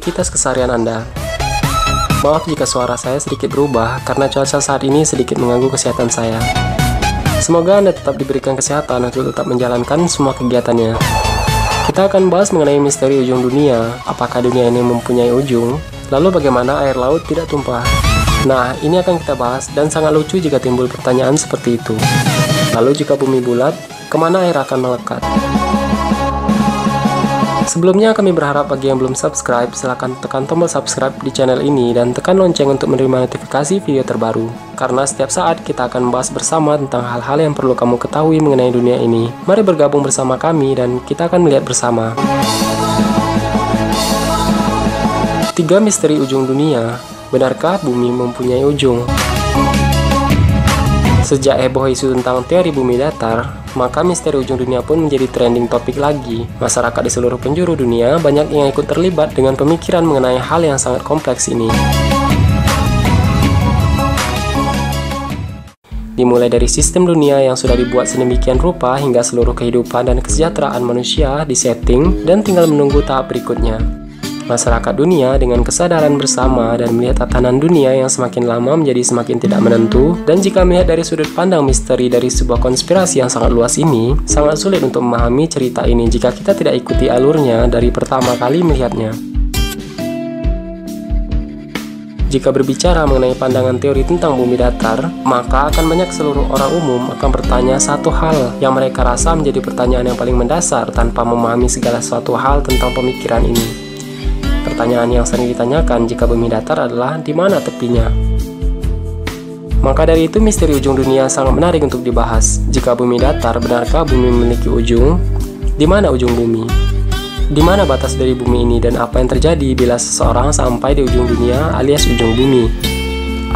aktivitas keseharian Anda. Maaf jika suara saya sedikit berubah karena cuaca saat ini sedikit mengganggu kesehatan saya. Semoga Anda tetap diberikan kesehatan untuk tetap menjalankan semua kegiatannya. Kita akan bahas mengenai misteri ujung dunia. Apakah dunia ini mempunyai ujung? Lalu bagaimana air laut tidak tumpah? Nah, ini akan kita bahas dan sangat lucu jika timbul pertanyaan seperti itu. Lalu jika bumi bulat, kemana air akan melekat? Sebelumnya kami berharap bagi yang belum subscribe, silahkan tekan tombol subscribe di channel ini dan tekan lonceng untuk menerima notifikasi video terbaru. Karena setiap saat kita akan membahas bersama tentang hal-hal yang perlu kamu ketahui mengenai dunia ini. Mari bergabung bersama kami dan kita akan melihat bersama. 3 misteri ujung dunia. Benarkah bumi mempunyai ujung? Sejak heboh isu tentang teori bumi datar, maka misteri ujung dunia pun menjadi trending topik lagi. Masyarakat di seluruh penjuru dunia banyak yang ikut terlibat dengan pemikiran mengenai hal yang sangat kompleks ini. Dimulai dari sistem dunia yang sudah dibuat sedemikian rupa hingga seluruh kehidupan dan kesejahteraan manusia disetting dan tinggal menunggu tahap berikutnya. Masyarakat dunia dengan kesadaran bersama dan melihat tatanan dunia yang semakin lama menjadi semakin tidak menentu, dan jika melihat dari sudut pandang misteri dari sebuah konspirasi yang sangat luas ini, sangat sulit untuk memahami cerita ini jika kita tidak ikuti alurnya dari pertama kali melihatnya. Jika berbicara mengenai pandangan teori tentang bumi datar, maka akan banyak seluruh orang umum akan bertanya satu hal yang mereka rasa menjadi pertanyaan yang paling mendasar tanpa memahami segala suatu hal tentang pemikiran ini. Pertanyaan yang sering ditanyakan jika bumi datar adalah di mana tepinya. Maka dari itu misteri ujung dunia sangat menarik untuk dibahas. Jika bumi datar, benarkah bumi memiliki ujung? Di mana ujung bumi? Di mana batas dari bumi ini dan apa yang terjadi bila seseorang sampai di ujung dunia alias ujung bumi?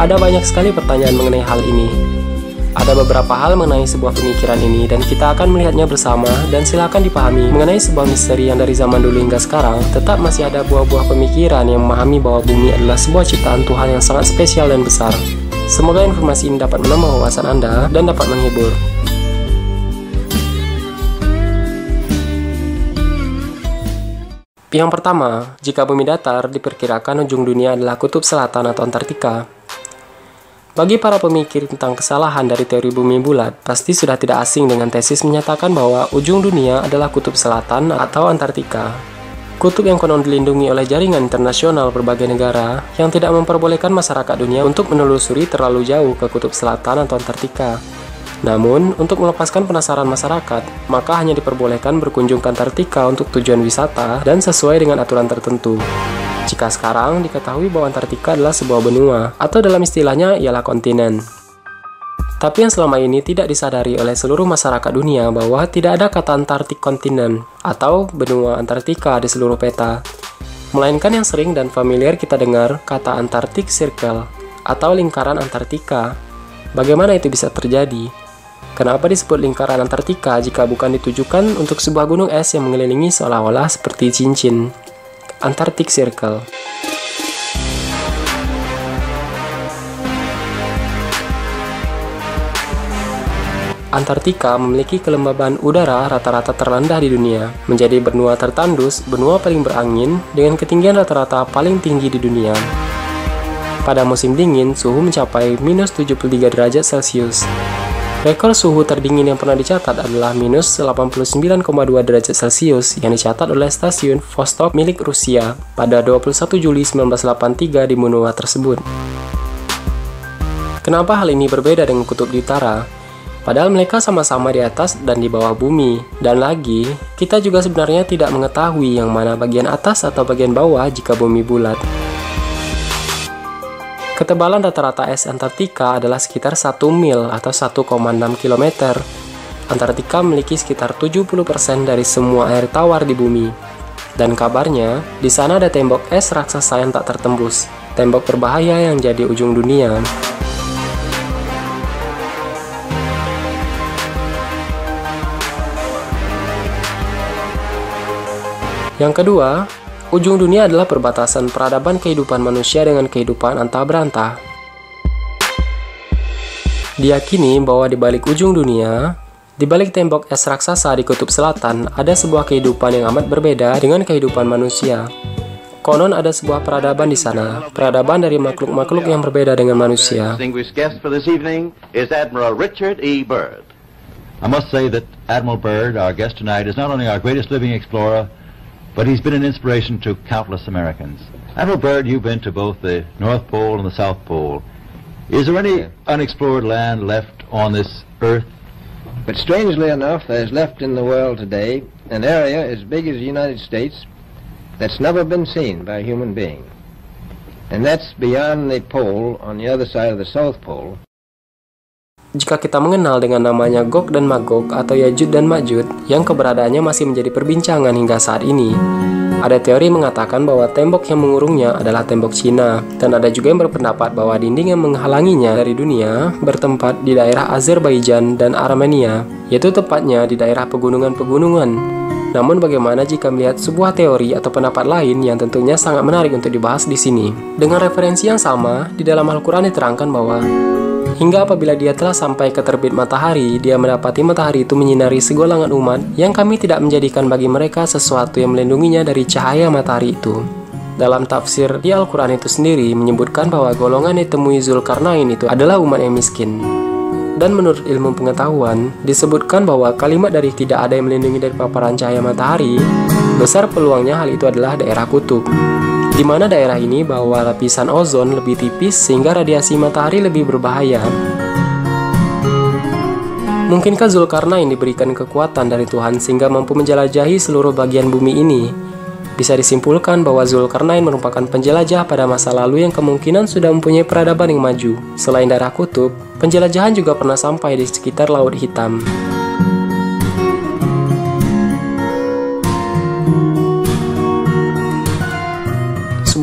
Ada banyak sekali pertanyaan mengenai hal ini. Ada beberapa hal mengenai sebuah pemikiran ini dan kita akan melihatnya bersama, dan silakan dipahami mengenai sebuah misteri yang dari zaman dulu hingga sekarang tetap masih ada buah-buah pemikiran yang memahami bahwa bumi adalah sebuah ciptaan Tuhan yang sangat spesial dan besar. Semoga informasi ini dapat menambah wawasan Anda dan dapat menghibur. Yang pertama, jika bumi datar, diperkirakan ujung dunia adalah kutub selatan atau Antartika. Bagi para pemikir tentang kesalahan dari teori bumi bulat, pasti sudah tidak asing dengan tesis menyatakan bahwa ujung dunia adalah kutub selatan atau Antartika. Kutub yang konon dilindungi oleh jaringan internasional berbagai negara yang tidak memperbolehkan masyarakat dunia untuk menelusuri terlalu jauh ke kutub selatan atau Antartika. Namun, untuk melepaskan penasaran masyarakat, maka hanya diperbolehkan berkunjung ke Antartika untuk tujuan wisata dan sesuai dengan aturan tertentu. Jika sekarang diketahui bahwa Antartika adalah sebuah benua, atau dalam istilahnya ialah kontinen. Tapi yang selama ini tidak disadari oleh seluruh masyarakat dunia bahwa tidak ada kata Antartik kontinen, atau benua Antartika di seluruh peta. Melainkan yang sering dan familiar kita dengar kata Antarctic Circle, atau lingkaran Antartika. Bagaimana itu bisa terjadi? Kenapa disebut lingkaran Antartika jika bukan ditujukan untuk sebuah gunung es yang mengelilingi seolah-olah seperti cincin? Antarctic Circle. Antartika memiliki kelembaban udara rata-rata terendah di dunia, menjadi benua tertandus, benua paling berangin, dengan ketinggian rata-rata paling tinggi di dunia. Pada musim dingin, suhu mencapai minus 73 derajat Celcius. Rekor suhu terdingin yang pernah dicatat adalah minus 89,2 derajat Celcius yang dicatat oleh stasiun Vostok milik Rusia pada 21 Juli 1983 di benua tersebut. Kenapa hal ini berbeda dengan kutub di utara? Padahal mereka sama-sama di atas dan di bawah bumi. Dan lagi, kita juga sebenarnya tidak mengetahui yang mana bagian atas atau bagian bawah jika bumi bulat. Ketebalan rata-rata es Antartika adalah sekitar 1 mil atau 1,6 km. Antartika memiliki sekitar 70% dari semua air tawar di bumi. Dan kabarnya, di sana ada tembok es raksasa yang tak tertembus, tembok berbahaya yang jadi ujung dunia. Yang kedua, ujung dunia adalah perbatasan peradaban kehidupan manusia dengan kehidupan antah berantah. Diyakini bahwa di balik ujung dunia, di balik tembok es raksasa di kutub selatan, ada sebuah kehidupan yang amat berbeda dengan kehidupan manusia. Konon ada sebuah peradaban di sana, peradaban dari makhluk-makhluk yang berbeda dengan manusia. Distinguished guest for this evening is Admiral Richard E. Byrd. I must say that Admiral Byrd, our guest tonight, is not only our greatest living explorer, but he's been an inspiration to countless Americans. Admiral Byrd, you've been to both the North Pole and the South Pole. Is there any unexplored land left on this Earth? But strangely enough, there's left in the world today an area as big as the United States that's never been seen by a human being. And that's beyond the pole, on the other side of the South Pole. Jika kita mengenal dengan namanya Gog dan Magog atau Yajud dan Majud, yang keberadaannya masih menjadi perbincangan hingga saat ini, ada teori mengatakan bahwa tembok yang mengurungnya adalah tembok Cina, dan ada juga yang berpendapat bahwa dinding yang menghalanginya dari dunia bertempat di daerah Azerbaijan dan Armenia, yaitu tepatnya di daerah pegunungan-pegunungan. Namun bagaimana jika melihat sebuah teori atau pendapat lain yang tentunya sangat menarik untuk dibahas di sini? Dengan referensi yang sama, di dalam Al-Quran diterangkan bahwa hingga apabila dia telah sampai ke terbit matahari, dia mendapati matahari itu menyinari segolongan umat yang kami tidak menjadikan bagi mereka sesuatu yang melindunginya dari cahaya matahari itu. Dalam tafsir di Al-Quran itu sendiri menyebutkan bahwa golongan yang ditemui Zulkarnain itu adalah umat yang miskin. Dan menurut ilmu pengetahuan, disebutkan bahwa kalimat dari tidak ada yang melindungi dari paparan cahaya matahari, besar peluangnya hal itu adalah daerah kutub, di mana daerah ini bahwa lapisan ozon lebih tipis sehingga radiasi matahari lebih berbahaya. Mungkinkah Zulkarnain diberikan kekuatan dari Tuhan sehingga mampu menjelajahi seluruh bagian bumi ini? Bisa disimpulkan bahwa Zulkarnain merupakan penjelajah pada masa lalu yang kemungkinan sudah mempunyai peradaban yang maju. Selain daerah kutub, penjelajahan juga pernah sampai di sekitar Laut Hitam.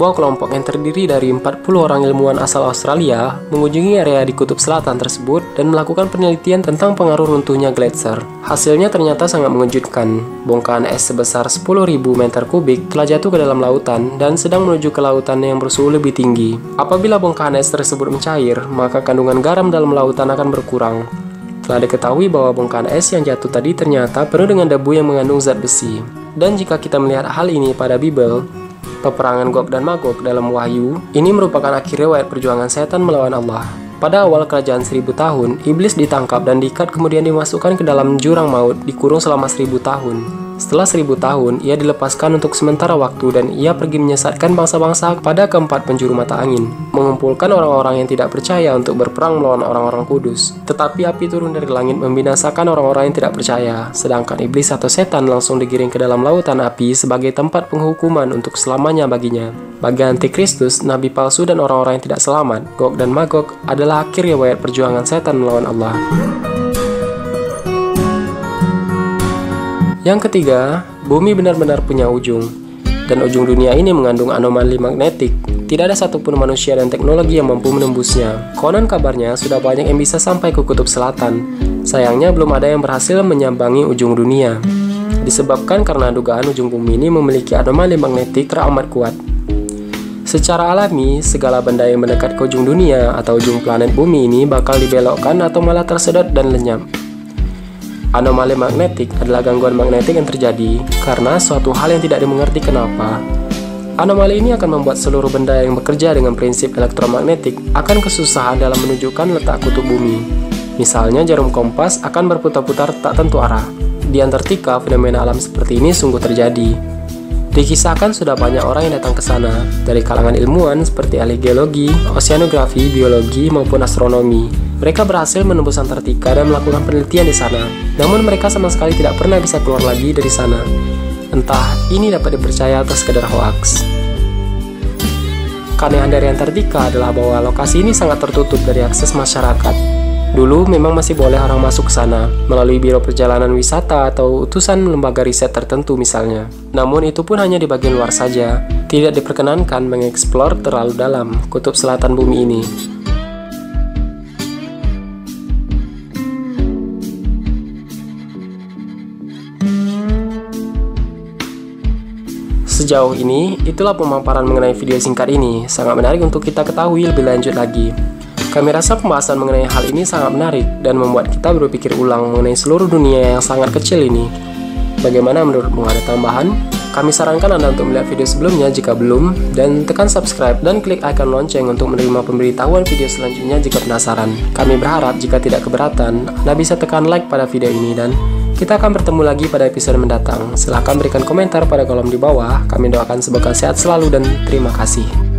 Sebuah kelompok yang terdiri dari 40 orang ilmuwan asal Australia mengunjungi area di kutub selatan tersebut dan melakukan penelitian tentang pengaruh runtuhnya gletser. Hasilnya ternyata sangat mengejutkan. Bongkahan es sebesar 10.000 meter kubik telah jatuh ke dalam lautan dan sedang menuju ke lautan yang bersuhu lebih tinggi. Apabila bongkahan es tersebut mencair, maka kandungan garam dalam lautan akan berkurang. Telah diketahui bahwa bongkahan es yang jatuh tadi ternyata penuh dengan debu yang mengandung zat besi. Dan jika kita melihat hal ini pada Bible, peperangan Gog dan Magog dalam Wahyu, ini merupakan akhir riwayat perjuangan setan melawan Allah. Pada awal kerajaan 1000 tahun, iblis ditangkap dan diikat kemudian dimasukkan ke dalam jurang maut, dikurung selama 1000 tahun. Setelah 1000 tahun, ia dilepaskan untuk sementara waktu dan ia pergi menyesatkan bangsa-bangsa pada keempat penjuru mata angin, mengumpulkan orang-orang yang tidak percaya untuk berperang melawan orang-orang kudus. Tetapi api turun dari langit membinasakan orang-orang yang tidak percaya, sedangkan iblis atau setan langsung digiring ke dalam lautan api sebagai tempat penghukuman untuk selamanya baginya. Bagi antikristus, nabi palsu dan orang-orang yang tidak selamat, Gog dan Magog adalah akhir riwayat perjuangan setan melawan Allah. Yang ketiga, bumi benar-benar punya ujung, dan ujung dunia ini mengandung anomali magnetik. Tidak ada satupun manusia dan teknologi yang mampu menembusnya. Konon kabarnya sudah banyak yang bisa sampai ke kutub selatan. Sayangnya belum ada yang berhasil menyambangi ujung dunia. Disebabkan karena dugaan ujung bumi ini memiliki anomali magnetik teramat kuat. Secara alami, segala benda yang mendekat ke ujung dunia atau ujung planet bumi ini bakal dibelokkan atau malah tersedot dan lenyap. Anomali magnetik adalah gangguan magnetik yang terjadi karena suatu hal yang tidak dimengerti kenapa. Anomali ini akan membuat seluruh benda yang bekerja dengan prinsip elektromagnetik akan kesusahan dalam menunjukkan letak kutub bumi. Misalnya jarum kompas akan berputar-putar tak tentu arah. Di Antartika, fenomena alam seperti ini sungguh terjadi. Dikisahkan sudah banyak orang yang datang ke sana, dari kalangan ilmuwan seperti ahli geologi, oceanografi, biologi, maupun astronomi. Mereka berhasil menembus Antartika dan melakukan penelitian di sana, namun mereka sama sekali tidak pernah bisa keluar lagi dari sana. Entah ini dapat dipercaya atau sekedar hoaks. Keanehan dari Antartika adalah bahwa lokasi ini sangat tertutup dari akses masyarakat. Dulu memang masih boleh orang masuk ke sana, melalui biro perjalanan wisata atau utusan lembaga riset tertentu misalnya. Namun itu pun hanya di bagian luar saja, tidak diperkenankan mengeksplor terlalu dalam kutub selatan bumi ini. Sejauh ini, itulah pemaparan mengenai video singkat ini. Sangat menarik untuk kita ketahui lebih lanjut lagi. Kami rasa pembahasan mengenai hal ini sangat menarik dan membuat kita berpikir ulang mengenai seluruh dunia yang sangat kecil ini. Bagaimana menurutmu, ada tambahan? Kami sarankan Anda untuk melihat video sebelumnya jika belum, dan tekan subscribe dan klik icon lonceng untuk menerima pemberitahuan video selanjutnya jika penasaran. Kami berharap jika tidak keberatan, Anda bisa tekan like pada video ini, dan kita akan bertemu lagi pada episode mendatang. Silahkan berikan komentar pada kolom di bawah. Kami doakan semoga sehat selalu dan terima kasih.